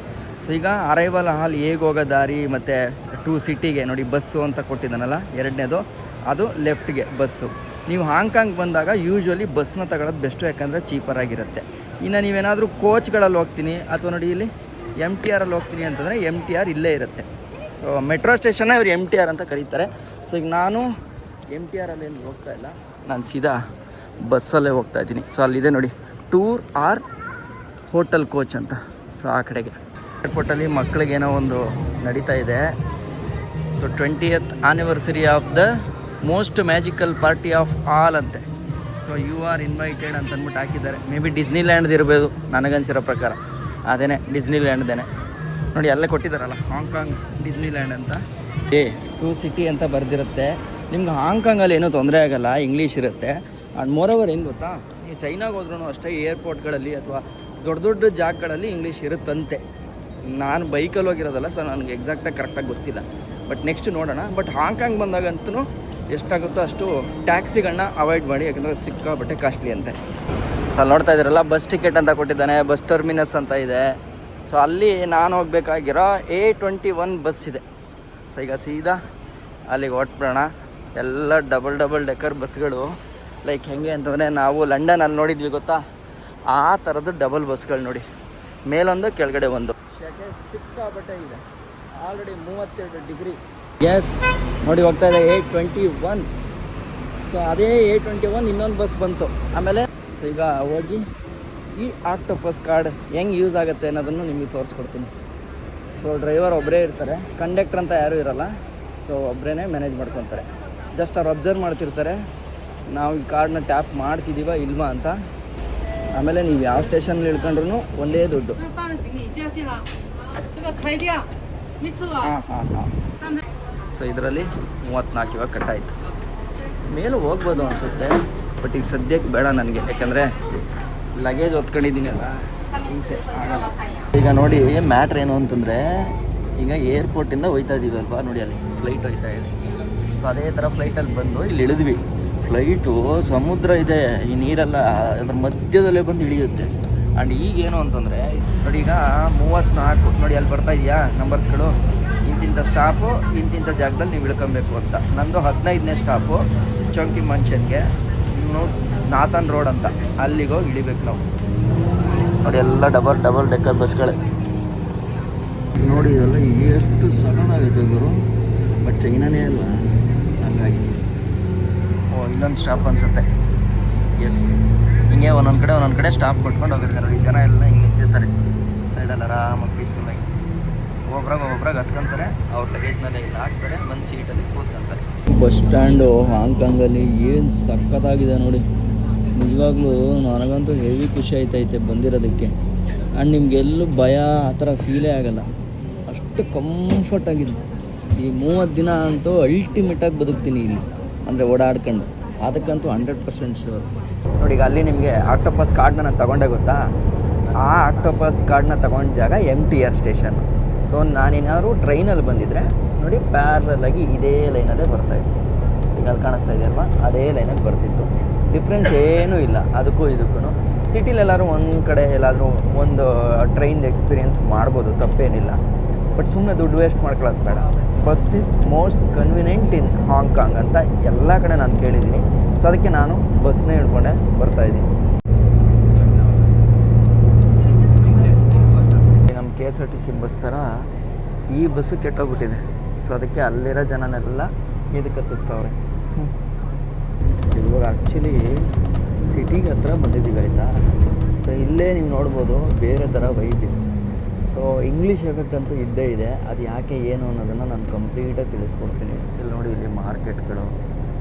ಸೊ ಈಗ ಅರೈವಲ್ ಹಾಲ್ ಹೇಗೆ ಹೋಗೋ ದಾರಿ ಮತ್ತು ಟು ಸಿಟಿಗೆ ನೋಡಿ ಬಸ್ಸು ಅಂತ ಕೊಟ್ಟಿದ್ದಾನಲ್ಲ, 2ನೇದು ಅದು ಲೆಫ್ಟ್ಗೆ ಬಸ್ಸು. ನೀವು ಹಾಂಗ್ಕಾಂಗ್ ಬಂದಾಗ ಯೂಶ್ವಲಿ ಬಸ್ನ ತಗೊಳ್ಳೋದು ಬೆಸ್ಟು, ಯಾಕಂದರೆ ಚೀಪರಾಗಿರುತ್ತೆ. ಇನ್ನು ನೀವೇನಾದರೂ ಕೋಚ್ಗಳಲ್ಲಿ ಹೋಗ್ತೀನಿ ಅಥವಾ ನೋಡಿ ಇಲ್ಲಿ MTRಲ್ಲಿ ಹೋಗ್ತೀನಿ ಅಂತಂದರೆ MTR ಇಲ್ಲೇ ಇರುತ್ತೆ. ಸೊ ಮೆಟ್ರೋ ಸ್ಟೇಷನ್ನ ಇವರು MTR ಅಂತ ಕರೀತಾರೆ. ಸೊ ಈಗ ನಾನು MTRಲ್ಲಿ ಏನು ಹೋಗ್ತಾ ಇಲ್ಲ, ನಾನು ಸೀದಾ ಬಸ್ಸಲ್ಲೇ ಹೋಗ್ತಾ ಇದ್ದೀನಿ. ಸೊ ಅಲ್ಲಿದೆ ನೋಡಿ ಟೂರ್ ಆರ್ ಹೋಟೆಲ್ ಕೋಚ್ ಅಂತ. ಸೊ ಆ ಕಡೆಗೆ ಏರ್ಪೋರ್ಟಲ್ಲಿ ಮಕ್ಕಳಿಗೇನೋ ಒಂದು ನಡೀತಾ ಇದೆ. So 20th anniversary of the most magical party of all ಅಂತೆ. ಸೊ ಯು ಆರ್ ಇನ್ವೈಟೆಡ್ ಅಂತ ಅಂದ್ಬಿಟ್ಟು ಹಾಕಿದ್ದಾರೆ. ಮೇ ಬಿ ಡಿಸ್ನಿಲ್ಯಾಂಡ್ದು ಇರಬೇಕು ನನಗನ್ಸಿರೋ ಪ್ರಕಾರ. ಅದೇನೆ ಡಿಸ್ನಿಲ್ಯಾಂಡ್ದೇನೆ ನೋಡಿ, ಅಲ್ಲೇ ಕೊಟ್ಟಿದ್ದಾರಲ್ಲ ಹಾಂಗ್ಕಾಂಗ್ ಡಿಸ್ನಿಲ್ಯಾಂಡ್ ಅಂತ. ಟು ಸಿಟಿ ಅಂತ ಬರೆದಿರುತ್ತೆ. ನಿಮ್ಗೆ ಹಾಂಗ್ಕಾಂಗಲ್ಲಿ ಏನೂ ತೊಂದರೆ ಆಗೋಲ್ಲ, ಇಂಗ್ಲೀಷ್ ಇರುತ್ತೆ. ಆ್ಯಂಡ್ ಮೋರೋವರ್ ಏನು ಗೊತ್ತಾ, ನೀವು ಚೈನಾಗೆ ಹೋದ್ರೂ ಅಷ್ಟೇ ಏರ್ಪೋರ್ಟ್ಗಳಲ್ಲಿ ಅಥವಾ ದೊಡ್ಡ ದೊಡ್ಡ ಜಾಗಗಳಲ್ಲಿ ಇಂಗ್ಲೀಷ್ ಇರುತ್ತಂತೆ. ನಾನು ಬೈಕಲ್ಲಿ ಹೋಗಿರೋದಲ್ಲ, ಸೊ ನನಗೆ ಎಕ್ಸಾಕ್ಟಾಗಿ ಕರೆಕ್ಟಾಗಿ ಗೊತ್ತಿಲ್ಲ. ಬಟ್ ನೆಕ್ಸ್ಟ್ ನೋಡೋಣ. ಬಟ್ ಹಾಂಗ್ಕಾಂಗ್ ಬಂದಾಗಂತೂ ಎಷ್ಟಾಗುತ್ತೋ ಅಷ್ಟು ಟ್ಯಾಕ್ಸಿಗಳನ್ನ ಅವಾಯ್ಡ್ ಮಾಡಿ, ಯಾಕಂದರೆ ಸಿಕ್ಕಾಬಟ್ಟೆ ಕಾಸ್ಟ್ಲಿ ಅಂತೆ. ಸೊ ಅಲ್ಲಿ ನೋಡ್ತಾ ಇದ್ದೀರಲ್ಲ, ಬಸ್ ಟಿಕೆಟ್ ಅಂತ ಕೊಟ್ಟಿದ್ದಾನೆ, ಬಸ್ ಟರ್ಮಿನಸ್ ಅಂತ ಇದೆ. ಸೊ ಅಲ್ಲಿ ನಾನು ಹೋಗಬೇಕಾಗಿರೋ A21 ಬಸ್ ಇದೆ. ಸೊ ಈಗ ಸೀದಾ ಅಲ್ಲಿಗೆ ಹೊಟ್ಬಿಡೋಣ. ಎಲ್ಲ ಡಬಲ್ ಡೆಕ್ಕರ್ ಬಸ್ಗಳು, ಲೈಕ್ ಹೆಂಗೆ ಅಂತಂದರೆ ನಾವು ಲಂಡನಲ್ಲಿ ನೋಡಿದ್ವಿ ಗೊತ್ತಾ, ಆ ಥರದ್ದು ಡಬಲ್ ಬಸ್ಗಳು ನೋಡಿ, ಮೇಲೊಂದು ಕೆಳಗಡೆ ಒಂದು. ಸಿಕ್ಕಾಬಟ್ಟೆ ಇದೆ, ಆಲ್ರೆಡಿ 32 ಡಿಗ್ರಿ. ಎಸ್ ನೋಡಿ ಹೋಗ್ತಾ ಇದೆ A21. ಸೊ ಅದೇ A21 ಇನ್ನೊಂದು ಬಸ್ ಬಂತು ಆಮೇಲೆ. ಸೊ ಈಗ ಹೋಗಿ ಈ ಆಕ್ಟೋಪಸ್ ಕಾರ್ಡ್ ಹೆಂಗೆ ಯೂಸ್ ಆಗುತ್ತೆ ಅನ್ನೋದನ್ನು ನಿಮಗೆ ತೋರಿಸ್ಕೊಡ್ತೀನಿ. ಸೊ ಡ್ರೈವರ್ ಒಬ್ಬರೇ ಇರ್ತಾರೆ, ಕಂಡಕ್ಟರ್ ಅಂತ ಯಾರೂ ಇರೋಲ್ಲ. ಸೊ ಒಬ್ಬರೇ ಮ್ಯಾನೇಜ್ ಮಾಡ್ಕೊತಾರೆ. ಜಸ್ಟ್ ಅವ್ರು ಅಬ್ಸರ್ವ್ ಮಾಡ್ತಿರ್ತಾರೆ ನಾವು ಈ ಕಾರ್ಡ್ನ ಟ್ಯಾಪ್ ಮಾಡ್ತಿದ್ದೀವ ಇಲ್ವಾ ಅಂತ. ಆಮೇಲೆ ನೀವು ಯಾವ ಸ್ಟೇಷನ್ ಇಳ್ಕೊಂಡ್ರು ಒಂದೇ ದುಡ್ಡು. ಸೊ ಇದರಲ್ಲಿ 34 ಇವಾಗ ಕಟ್ಟಾಯಿತು. ಮೇಲೂ ಹೋಗ್ಬೋದು ಅನಿಸುತ್ತೆ, ಬಟ್ ಈಗ ಸದ್ಯಕ್ಕೆ ಬೇಡ ನನಗೆ, ಯಾಕಂದರೆ ಲಗೇಜ್ ಹೊತ್ಕೊಂಡಿದ್ದೀನಲ್ಲ, ಹಿಂಸೆ ಆಗಲ್ಲ. ಈಗ ನೋಡಿ ಮ್ಯಾಟ್ರ್ ಏನು ಅಂತಂದರೆ, ಈಗ ಏರ್ಪೋರ್ಟಿಂದ ಹೋಯ್ತಾ ಇದ್ದೀವಿ ಅಲ್ವಾ, ನೋಡಿ ಅಲ್ಲಿ ಫ್ಲೈಟ್ ಹೋಯ್ತಾ ಇದೆ. ಸೊ ಅದೇ ಥರ ಫ್ಲೈಟಲ್ಲಿ ಬಂದು ಇಲ್ಲಿ ಇಳಿದ್ವಿ. ಫ್ಲೈಟು ಸಮುದ್ರ ಇದೆ, ಈ ನೀರೆಲ್ಲ ಅದ್ರ ಮಧ್ಯದಲ್ಲೇ ಬಂದು ಇಳಿಯುತ್ತೆ. ಆ್ಯಂಡ್ ಈಗೇನು ಅಂತಂದರೆ ನೋಡಿ, ಈಗ 34 ನೋಡಿ ಅಲ್ಲಿ ಬರ್ತಾ ಇದೆಯಾ ನಂಬರ್ಸ್ಗಳು, ಇಂತಿಂಥ ಸ್ಟಾಪು ಇಂತಿಂಥ ಜಾಗದಲ್ಲಿ ನೀವು ಇಳ್ಕೊಬೇಕು ಅಂತ. ನಂದು 15ನೇ ಸ್ಟಾಪು ಚೊಂಕಿ ಮಂಚನ್ಗೆ, ನಾಥನ್ ರೋಡ್ ಅಂತ, ಅಲ್ಲಿಗೆ ಹೋಗಿ ಇಳಿಬೇಕು ನಾವು. ನೋಡಿ ಎಲ್ಲ ಡಬಲ್ ಡೆಕ್ಕರ್ ಬಸ್ಗಳೇ ನೋಡಿ, ಇದೆಲ್ಲ ಎಷ್ಟು ಸಡನ್ನಾಗೈತೆ ಗುರು. ಬಟ್ ಚೈನಾನೇ ಅಲ್ವಾ, ಹಾಗಾಗಿ ಇಲ್ಲೊಂದು ಸ್ಟಾಪ್ ಅನಿಸುತ್ತೆ. ಎಸ್, ಹಿಂಗೆ ಒಂದೊಂದು ಕಡೆ ಸ್ಟಾಪ್ ಕೊಟ್ಕೊಂಡು ಹೋಗುತ್ತೆ ನೋಡಿ. ಜನ ಎಲ್ಲ ಹಿಂಗೆ ನಿಂತಿರ್ತಾರೆ ಸೈಡಲ್ಲಿ ಆರಾಮಾಗಿ ಪೀಸ್ಫುಲ್ಲಾಗಿ. ಒಬ್ಬೊಬ್ರಾಗ ಹತ್ಕೊಂತಾರೆ, ಅವ್ರ ಲಗೇಜ್ನಲ್ಲೇ ಇಲ್ಲಿ ಹಾಕ್ತಾರೆ, ಒಂದು ಸೀಟಲ್ಲಿ ಕೂತ್ಕೊಂತಾರೆ. ಬಸ್ ಸ್ಟ್ಯಾಂಡು ಹಾಂಗ್ಕಾಂಗಲ್ಲಿ ಏನು ಸಖತ್ತಾಗಿದೆ ನೋಡಿ. ನಿಜವಾಗ್ಲೂ ನನಗಂತೂ ಹೆವಿ ಖುಷಿ ಆಯ್ತೈತೆ ಬಂದಿರೋದಕ್ಕೆ. ಆ್ಯಂಡ್ ನಿಮಗೆಲ್ಲೂ ಭಯ ಆ ಥರ ಫೀಲೇ ಆಗಲ್ಲ, ಅಷ್ಟು ಕಂಫರ್ಟಾಗಿದೆ. ಈ 30 ದಿನ ಅಂತೂ ಅಲ್ಟಿಮೇಟಾಗಿ ಬದುಕ್ತೀನಿ ಇಲ್ಲಿ, ಅಂದರೆ ಓಡಾಡ್ಕೊಂಡು. ಅದಕ್ಕಂತೂ 100% ಶೂರ್. ನೋಡಿ ಈಗ ಅಲ್ಲಿ ನಿಮಗೆ ಆಕ್ಟೋಪಸ್ ಕಾರ್ಡ್ನ ನಾನು ತೊಗೊಂಡೆ ಗೊತ್ತಾ, ಆ ಆಕ್ಟೋಪಸ್ ಕಾರ್ಡ್ನ ತೊಗೊಂಡ ಜಾಗ MTR ಸ್ಟೇಷನ್. ಸೊ ನಾನೇನಾದ್ರು ಟ್ರೈನಲ್ಲಿ ಬಂದಿದ್ದರೆ ನೋಡಿ ಪ್ಯಾರಲಾಗಿ ಇದೇ ಲೈನಲ್ಲೇ ಬರ್ತಾಯಿತ್ತು. ಈಗ ಅಲ್ಲಿ ಕಾಣಿಸ್ತಾ ಇದೆಯಲ್ವಾ, ಅದೇ ಲೈನಲ್ಲಿ ಬರ್ತಿತ್ತು. ಡಿಫ್ರೆನ್ಸ್ ಏನೂ ಇಲ್ಲ ಅದಕ್ಕೂ ಇದಕ್ಕೂ. ಸಿಟಿಲೆಲ್ಲರೂ ಒಂದು ಕಡೆ ಎಲ್ಲಾದರೂ ಒಂದು ಟ್ರೈನ್ದು ಎಕ್ಸ್ಪೀರಿಯೆನ್ಸ್ ಮಾಡ್ಬೋದು, ತಪ್ಪೇನಿಲ್ಲ. ಬಟ್ ಸುಮ್ಮನೆ ದುಡ್ಡು ವೇಸ್ಟ್ ಮಾಡ್ಕೊಳ್ಳೋದು ಬೇಡ. Bus is most convenient in Hong Kong ಅಂತ ಎಲ್ಲ ಕಡೆ ನಾನು ಕೇಳಿದ್ದೀನಿ. ಸೊ ಅದಕ್ಕೆ ನಾನು ಬಸ್ನೇ ಹಿಡ್ಕೊಂಡೆ ಬರ್ತಾಯಿದ್ದೀನಿ. ನಮ್ಮ KSRTC ಬಸ್ ಥರ ಈ ಬಸ್ಸು ಕೆಟ್ಟೋಗ್ಬಿಟ್ಟಿದೆ. ಸೊ ಅದಕ್ಕೆ ಅಲ್ಲಿರೋ ಜನನೆಲ್ಲ ಇದಕ್ಕೆ ಹತ್ತಿಸ್ತವ್ರೆ. ಇವಾಗ ಆ್ಯಕ್ಚುಲಿ ಸಿಟಿಗೆ ಹತ್ರ ಬಂದಿದ್ದೀವಿ ಆಯಿತಾ. ಸೊ ಇಲ್ಲೇ ನೀವು ನೋಡ್ಬೋದು ಬೇರೆ ಥರ ವೈಬ್ ಇದೆ. ಸೊ ಇಂಗ್ಲೀಷ್ ಎಫೆಕ್ಟ್ ಅಂತೂ ಇದ್ದೇ ಇದೆ. ಅದು ಯಾಕೆ ಏನು ಅನ್ನೋದನ್ನು ನಾನು ಕಂಪ್ಲೀಟಾಗಿ ತಿಳಿಸ್ಕೊಡ್ತೀನಿ. ಇಲ್ಲಿ ನೋಡಿ, ಇಲ್ಲಿ ಮಾರ್ಕೆಟ್ಗಳು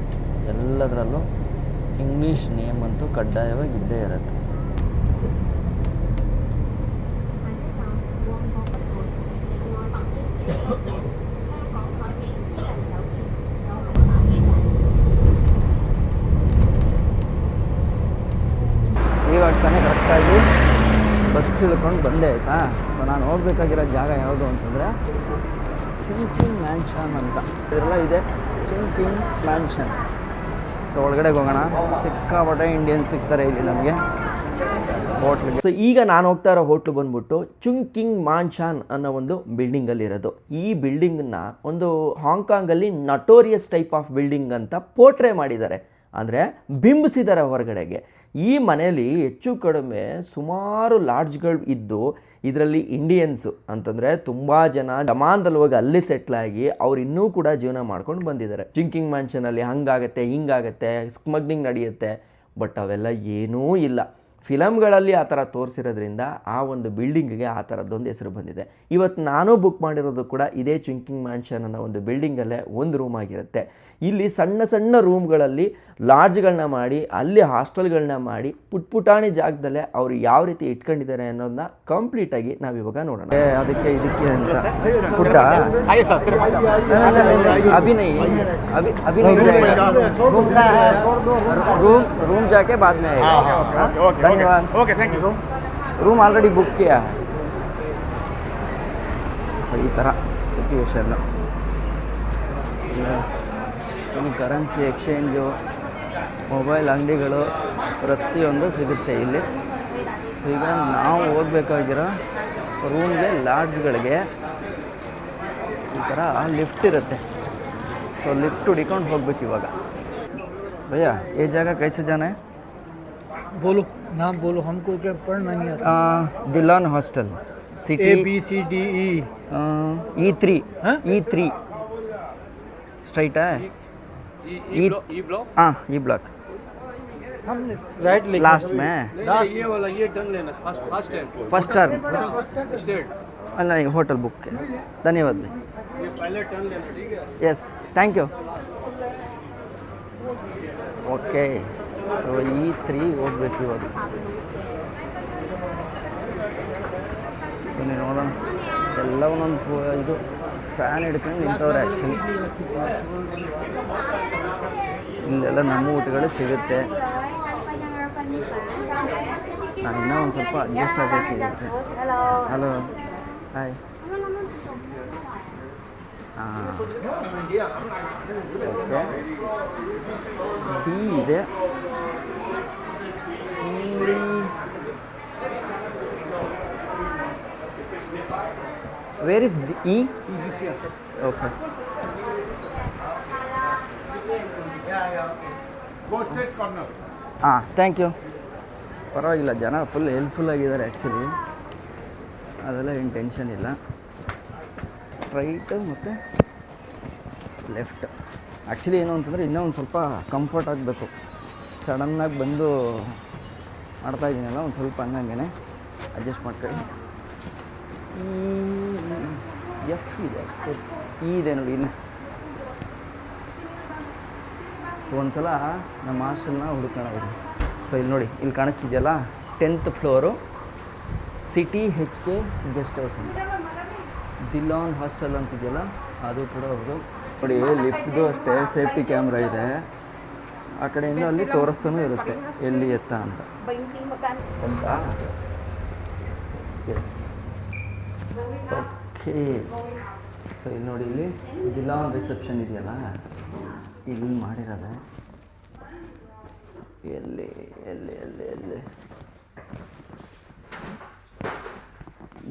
ಎಲ್ಲದರಲ್ಲೂ ಇಂಗ್ಲೀಷ್ ನೇಮ್ ಅಂತೂ ಕಡ್ಡಾಯವಾಗಿ ಇದ್ದೇ ಇರುತ್ತೆ. ಇವಾಗ ತಾನೇ ಕರೆಕ್ಟಾಗಿ ಬಸ್ ಇಳ್ಕೊಂಡು ಬಂದೆ ಆಯಿತಾ. ಸೊ ನಾನು ಹೋಗ್ಬೇಕಾಗಿರೋ ಜಾಗ ಯಾವುದು ಅಂತಂದರೆ ಚುಂಕಿಂಗ್ ಮ್ಯಾನ್ಷನ್ ಅಂತ ಇದೆಲ್ಲ ಇದೆ. ಚುಂಕಿಂಗ್ ಮ್ಯಾನ್ಷನ್. ಸೊ ಒಳಗಡೆ ಹೋಗೋಣ. ಸಿಕ್ಕಾಪಟ್ಟೆ ಇಂಡಿಯನ್ಸ್ ಸಿಗ್ತಾರೆ ಇಲ್ಲಿ ನಮಗೆ ಹೋಟ್ಲಿಗೆ. ಸೊ ಈಗ ನಾನು ಹೋಗ್ತಾ ಇರೋ ಹೋಟ್ಲು ಬಂದ್ಬಿಟ್ಟು ಚುಂಕಿಂಗ್ ಮ್ಯಾನ್ಷನ್ ಅನ್ನೋ ಒಂದು ಬಿಲ್ಡಿಂಗಲ್ಲಿ ಇರೋದು. ಈ ಬಿಲ್ಡಿಂಗನ್ನ ಒಂದು ಹಾಂಗ್ಕಾಂಗಲ್ಲಿ ನಟೋರಿಯಸ್ ಟೈಪ್ ಆಫ್ ಬಿಲ್ಡಿಂಗ್ ಅಂತ ಪೋರ್ಟ್ರೇ ಮಾಡಿದ್ದಾರೆ, ಅಂದರೆ ಬಿಂಬಿಸಿದ್ದಾರೆ ಹೊರಗಡೆಗೆ. ಈ ಮನೆಯಲ್ಲಿ ಹೆಚ್ಚು ಕಡಿಮೆ ಸುಮಾರು ಲಾಡ್ಜ್ಗಳು ಇದ್ದು, ಇದರಲ್ಲಿ ಇಂಡಿಯನ್ಸು ಅಂತಂದರೆ ತುಂಬ ಜನ ಜಮಾನ್ದಲ್ಲಿ ಹೋಗಿ ಅಲ್ಲಿ ಸೆಟ್ಲಾಗಿ ಅವ್ರು ಇನ್ನೂ ಕೂಡ ಜೀವನ ಮಾಡ್ಕೊಂಡು ಬಂದಿದ್ದಾರೆ. ಚುಂಕಿಂಗ್ ಮ್ಯಾನ್ಷನಲ್ಲಿ ಹಂಗಾಗತ್ತೆ ಹಿಂಗಾಗತ್ತೆ, ಸ್ಮಗ್ಲಿಂಗ್ ನಡೆಯುತ್ತೆ. ಬಟ್ ಅವೆಲ್ಲ ಏನೂ ಇಲ್ಲ. ಫಿಲಮ್ಗಳಲ್ಲಿ ಆ ಥರ ತೋರಿಸಿರೋದ್ರಿಂದ ಆ ಒಂದು ಬಿಲ್ಡಿಂಗಿಗೆ ಆ ಥರದ್ದೊಂದು ಹೆಸರು ಬಂದಿದೆ. ಇವತ್ತು ನಾನು ಬುಕ್ ಮಾಡಿರೋದು ಕೂಡ ಇದೇ ಚುಂಕಿಂಗ್ ಮ್ಯಾನ್ಷನ್ ಅನ್ನೋ ಒಂದು ಬಿಲ್ಡಿಂಗಲ್ಲೇ ಒಂದು ರೂಮ್ ಆಗಿರುತ್ತೆ. ಇಲ್ಲಿ ಸಣ್ಣ ಸಣ್ಣ ರೂಮ್ಗಳಲ್ಲಿ ಲಾಡ್ಜ್ಗಳನ್ನ ಮಾಡಿ, ಅಲ್ಲಿ ಹಾಸ್ಟೆಲ್ಗಳನ್ನ ಮಾಡಿ, ಪುಟಾಣಿ ಜಾಗದಲ್ಲೇ ಅವರು ಯಾವ ರೀತಿ ಇಟ್ಕೊಂಡಿದ್ದಾರೆ ಅನ್ನೋದನ್ನ ಕಂಪ್ಲೀಟಾಗಿ ನಾವಿವಾಗ ನೋಡೋಣ. ಅದಕ್ಕೆ ಇದಕ್ಕೆ ಅಂತ ಫುಡ್ಡ ಅಭಿನಯ್ रूम जाके बाद में आएगा। धन्यवाद। Okay, thank you. Room already book किया है। ಸೊ ಈ ಥರ ಸಿಚುವೇಶನ್ನು. ಇನ್ನು ಕರೆನ್ಸಿ ಎಕ್ಸ್ಚೇಂಜು, ಮೊಬೈಲ್ ಅಂಗಡಿಗಳು ಪ್ರತಿಯೊಂದು ಸಿಗುತ್ತೆ ಇಲ್ಲಿ. ಈಗ ನಾವು ಹೋಗ್ಬೇಕಾಗಿರೋ ರೂಮ್ಗೆ, ಲಾಡ್ಜ್ಗಳಿಗೆ ಈ ಥರ ಲಿಫ್ಟ್ ಇರುತ್ತೆ. ಸೊ ಲಿಫ್ಟ್ ಹುಡಿಕೊಂಡು ಹೋಗ್ಬೇಕು ಇವಾಗ. ಭಯ್ಯ ये जगह कैसे जाना है? बोलो नाम बोलो, हमको क्या पढ़ना नहीं आता। Dylan hostel city ABCDE E3 E3 straight है ई ब्लॉक. हाँ ई ब्लॉक सामने राइट लेके लास्ट में ये वाला ये टर्न लेना फर्स्ट टर्न. नहीं होटल बुक के. धन्यवाद भाई. ये पहले टर्न लेना, ठीक है? Yes thank you. Okay. So E3 ಹೋಗ್ಬೇಕು ಇವಾಗ. ಬನ್ನಿ ನೋಡೋಣ. ಎಲ್ಲ ಒಂದೊಂದು ಇದು ಫ್ಯಾನ್ ಹಿಡ್ಕೊಂಡು ನಿಂತವ್ರೆ ಆ್ಯಕ್ಚುಲಿ. ಇಲ್ಲೆಲ್ಲ ನಮ್ಮ ಊಟಗಳು ಸಿಗುತ್ತೆ. ನಾನು ಇನ್ನೂ ಒಂದು ಸ್ವಲ್ಪ ಅಡ್ಜಸ್ಟ್ ಆಗಬೇಕಿರುತ್ತೆ. Hello hi. ಓಕೆ ಡಿ ಇದೆ. Where is E? ಓಕೆ. ಹಾಂ ಥ್ಯಾಂಕ್ ಯು. ಪರವಾಗಿಲ್ಲ, ಜನ ಫುಲ್ ಹೆಲ್ಪ್ಫುಲ್ ಆಗಿದ್ದಾರೆ ಆ್ಯಕ್ಚುಲಿ. ಅದೆಲ್ಲ ಏನು ಟೆನ್ಷನ್ ಇಲ್ಲ. ಸ್ಟ್ರೈಟ್ ಮತ್ತು ಲೆಫ್ಟ್. ಆ್ಯಕ್ಚುಲಿ ಏನು ಅಂತಂದರೆ ಇನ್ನೂ ಒಂದು ಸ್ವಲ್ಪ ಕಂಫರ್ಟ್ ಆಗಬೇಕು. ಸಡನ್ನಾಗಿ ಬಂದು ಮಾಡ್ತಾಯಿದ್ದೀನಲ್ಲ, ಒಂದು ಸ್ವಲ್ಪ ಹಂಗಂಗೆ ಅಡ್ಜಸ್ಟ್ ಮಾಡ್ಕೊಳ್ಳಿ. ಎಫ್ ಇದೆ, ಇ ಇದೆ ನೋಡಿ ಇಲ್ಲಿ. ಸೊ ಒಂದು ಸಲ ನಮ್ಮ ಹಾಸ್ಟೆಲ್ನ ಹುಡುಕೋಣ. ಸೊ ಇಲ್ಲಿ ನೋಡಿ, ಇಲ್ಲಿ ಕಾಣಿಸ್ತಿದೆಯಲ್ಲ 10th floor city HK guest house ಅಂತ. ದಿಲಾನ್ ಹಾಸ್ಟೆಲ್ ಅಂತಿದೆಯಲ್ಲ ಅದು ಕೂಡ ಹೌದು. ನೋಡಿ ಲಿಫ್ಟ್ದು ಅಷ್ಟೇ ಸೇಫ್ಟಿ ಕ್ಯಾಮ್ರಾ ಇದೆ. ಆ ಕಡೆಯಿಂದ ಅಲ್ಲಿ ತೋರಿಸ್ತಾನೂ ಇರುತ್ತೆ ಎಲ್ಲಿ ಎತ್ತ ಅಂತ. Yes okay. ಸೊ ಇಲ್ಲಿ ನೋಡಿ, ಇಲ್ಲಿ ದಿಲಾನ್ ರಿಸೆಪ್ಷನ್ ಇದೆಯಲ್ಲ, ಇಲ್ಲಿ ಮಾಡಿರೋದೆ. ಎಲ್ಲಿ ಎಲ್ಲಿ ಎಲ್ಲಿ ಎಲ್ಲಿ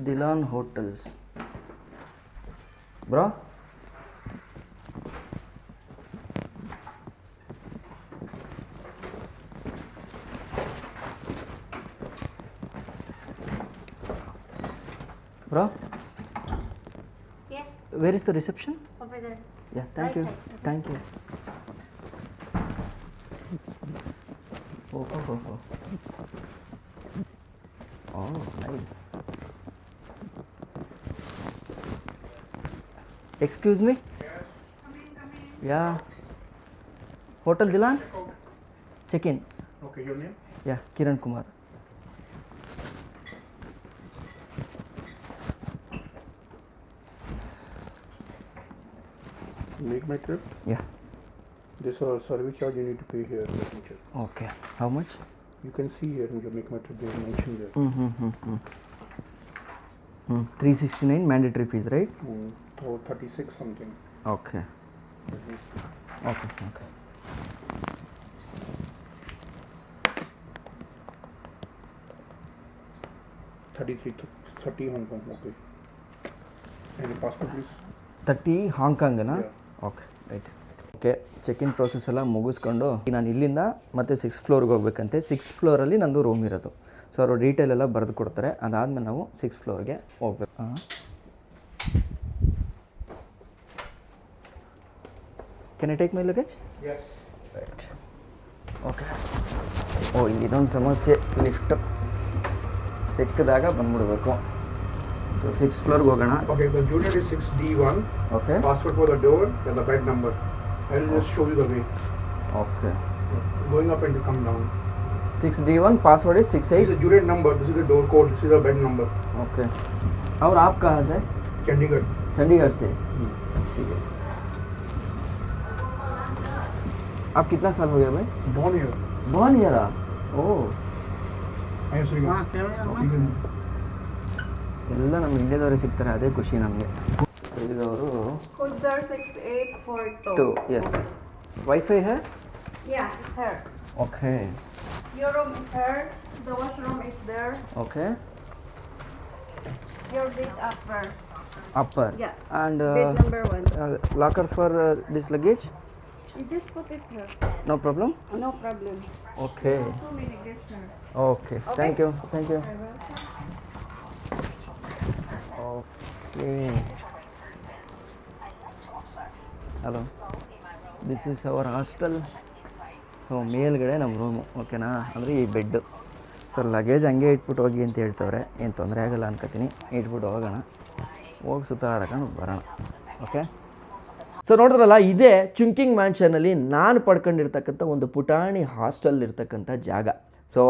Dylan hotels bro. Bro? Yes. Where is the reception? Over there. Yeah, thank you. Thank you. Oh. Oh, nice. Excuse me? Yeah. Hotel Dilan? Check in. Okay, your name? Yeah, Kiran Kumar. Make my trip. Yeah. This is service charge you need to pay here. Let me check. Okay. How much? You can see here in your make my trip. They have mentioned there. 369 mandatory fees, right? Or 36 something. Okay. Okay. 30 Hong Kong. Okay. And your passport, please. 30 ಹಾಂಗ್ಕಾಂಗನಾ? Yeah. Okay right. Okay, check in process ಎಲ್ಲ ಮುಗಿಸ್ಕೊಂಡು ನಾನು ಇಲ್ಲಿಂದ ಮತ್ತೆ 6th ಫ್ಲೋರ್ಗೆ ಹೋಗ್ಬೇಕಂತೆ. 6th ಫ್ಲೋರಲ್ಲಿ ನಂದು ರೂಮ್ ಇರೋದು. ಸೊ ಅವರು ಡೀಟೇಲ್ ಎಲ್ಲ ಬರೆದು ಕೊಡ್ತಾರೆ. ಅದಾದಮೇಲೆ ನಾವು 6th ಫ್ಲೋರ್ಗೆ ಹೋಗ್ಬೇಕು. Can I take my luggage? Yes. Right. Okay. ಓ, ಇದೊಂದು ಸಮಸ್ಯೆ. ಲಿಫ್ಟ್ ಸಿಕ್ಕಿದಾಗ ಬಂದ್ಬಿಡ್ಬೇಕು. ಸೊ 6th ಫ್ಲೋರ್ಗೆ ಹೋಗೋಣ. Okay, the unit is 6D1. Okay. Password for the door and the bed number. I will just show you the way. Okay. Going up and to come down. 6D1 password है 68. This is the unit number. This is the door code. This is the bed number. Okay. और आप कहाँ से? Chandigarh. चंडीगढ़ से. ठीक है. आप कितना साल हो गया भाई? Born here. Born here. Oh. I am Sri. ಎಲ್ಲ ನಮ್ಮ ಇಂಡಿಯಾದವ್ರಿಗೆ ಸಿಗ್ತಾರೆ, ಅದೇ ಖುಷಿ ನಮಗೆ. ಇದವರು Kudar 6842. ಎಸ್ ವೈಫೈ ಹೇ. Yeah, it's here. Okay Your room is here. The washroom is there. Okay Your bed upper. Upper Yeah. And Bed number 1. Locker for this luggage. You just put it here. No problem. No problem. Okay 2 minutes this here. Okay thank you. Okay hello, this is our hostel. So ಮೇಲ್ಗಡೆ ನಮ್ಮ ರೂಮು, ಓಕೆನಾ, ಅಂದರೆ ಈ ಬೆಡ್ಡು. ಸೊ ಲಗೇಜ್ ಹಂಗೆ ಇಟ್ಬಿಟ್ಟು ಹೋಗಿ ಅಂತ ಹೇಳ್ತವ್ರೆ, ಏನು ತೊಂದರೆ ಆಗಲ್ಲ ಅನ್ಕೋತೀನಿ. ಇಟ್ಬಿಟ್ಟು ಹೋಗೋಣ, ಹೋಗಿ ಸುತ್ತಾಡ್ಕೊಂಡು ಬರೋಣ. ಓಕೆ. ಸೊ ನೋಡಿದ್ರಲ್ಲ, ಇದೇ ಚುಂಕಿಂಗ್ ಮ್ಯಾನ್ಷನಲ್ಲಿ ನಾನು ಪಡ್ಕೊಂಡಿರ್ತಕ್ಕಂಥ ಒಂದು ಪುಟಾಣಿ ಹಾಸ್ಟೆಲ್ ಇರ್ತಕ್ಕಂಥ ಜಾಗ. ಸೊ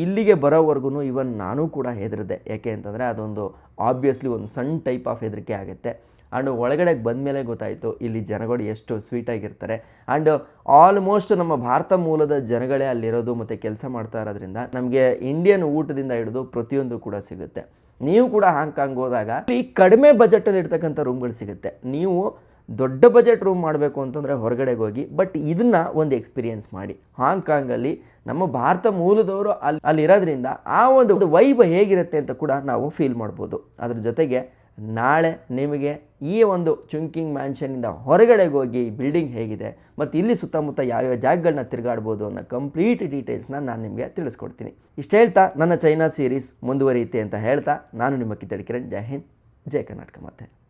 ಇಲ್ಲಿಗೆ ಬರೋವರೆಗೂ ಇವನ್ ನಾನು ಕೂಡ ಹೆದರಿದೆ. ಯಾಕೆ ಅಂತಂದರೆ ಅದೊಂದು ಆಬ್ವಿಯಸ್ಲಿ ಒಂದು ಸಣ್ಣ ಟೈಪ್ ಆಫ್ ಹೆದರಿಕೆ ಆಗುತ್ತೆ. ಆ್ಯಂಡ್ ಒಳಗಡೆಗೆ ಬಂದಮೇಲೆ ಗೊತ್ತಾಯಿತು ಇಲ್ಲಿ ಜನಗಳು ಎಷ್ಟು ಸ್ವೀಟಾಗಿರ್ತಾರೆ. ಆ್ಯಂಡ್ ಆಲ್ಮೋಸ್ಟ್ ನಮ್ಮ ಭಾರತ ಮೂಲದ ಜನಗಳೇ ಅಲ್ಲಿರೋದು ಮತ್ತು ಕೆಲಸ ಮಾಡ್ತಾ ಇರೋದ್ರಿಂದ ನಮಗೆ ಇಂಡಿಯನ್ ಊಟದಿಂದ ಹಿಡಿದು ಪ್ರತಿಯೊಂದು ಕೂಡ ಸಿಗುತ್ತೆ. ನೀವು ಕೂಡ ಹಾಂಗ್ಕಾಂಗ್ ಹೋದಾಗ ಈ ಕಡಿಮೆ ಬಜೆಟಲ್ಲಿ ಇರ್ತಕ್ಕಂಥ ರೂಮ್ಗಳು ಸಿಗುತ್ತೆ. ನೀವು ದೊಡ್ಡ ಬಜೆಟ್ ರೂಮ್ ಮಾಡಬೇಕು ಅಂತಂದರೆ ಹೊರಗಡೆಗೆ ಹೋಗಿ, ಬಟ್ ಇದನ್ನು ಒಂದು ಎಕ್ಸ್ಪೀರಿಯೆನ್ಸ್ ಮಾಡಿ. ಹಾಂಗ್ಕಾಂಗಲ್ಲಿ ನಮ್ಮ ಭಾರತ ಮೂಲದವರು ಅಲ್ಲಿರೋದ್ರಿಂದ ಆ ಒಂದು ವೈಬ್ ಹೇಗಿರುತ್ತೆ ಅಂತ ಕೂಡ ನಾವು ಫೀಲ್ ಮಾಡ್ಬೋದು. ಅದ್ರ ಜೊತೆಗೆ ನಾಳೆ ನಿಮಗೆ ಈ ಒಂದು ಚುಂಕಿಂಗ್ ಮ್ಯಾನ್ಷನಿಂದ ಹೊರಗಡೆಗೆ ಹೋಗಿ ಬಿಲ್ಡಿಂಗ್ ಹೇಗಿದೆ ಮತ್ತು ಇಲ್ಲಿ ಸುತ್ತಮುತ್ತ ಯಾವ್ಯಾವ ಜಾಗಗಳನ್ನ ತಿರುಗಾಡ್ಬೋದು ಅನ್ನೋ ಕಂಪ್ಲೀಟ್ ಡೀಟೇಲ್ಸ್ನ ನಾನು ನಿಮಗೆ ತಿಳಿಸ್ಕೊಡ್ತೀನಿ. ಇಷ್ಟು ಹೇಳ್ತಾ ನನ್ನ ಚೈನಾ ಸೀರೀಸ್ ಮುಂದುವರಿಯುತ್ತೆ ಅಂತ ಹೇಳ್ತಾ ನಾನು ನಿಮ್ಮ ಕಿತ್ತಡಿ ಕಿರಣ್. ಜೈ ಹಿಂದ್, ಜೈ ಕರ್ನಾಟಕ. ಮತ್ತೆ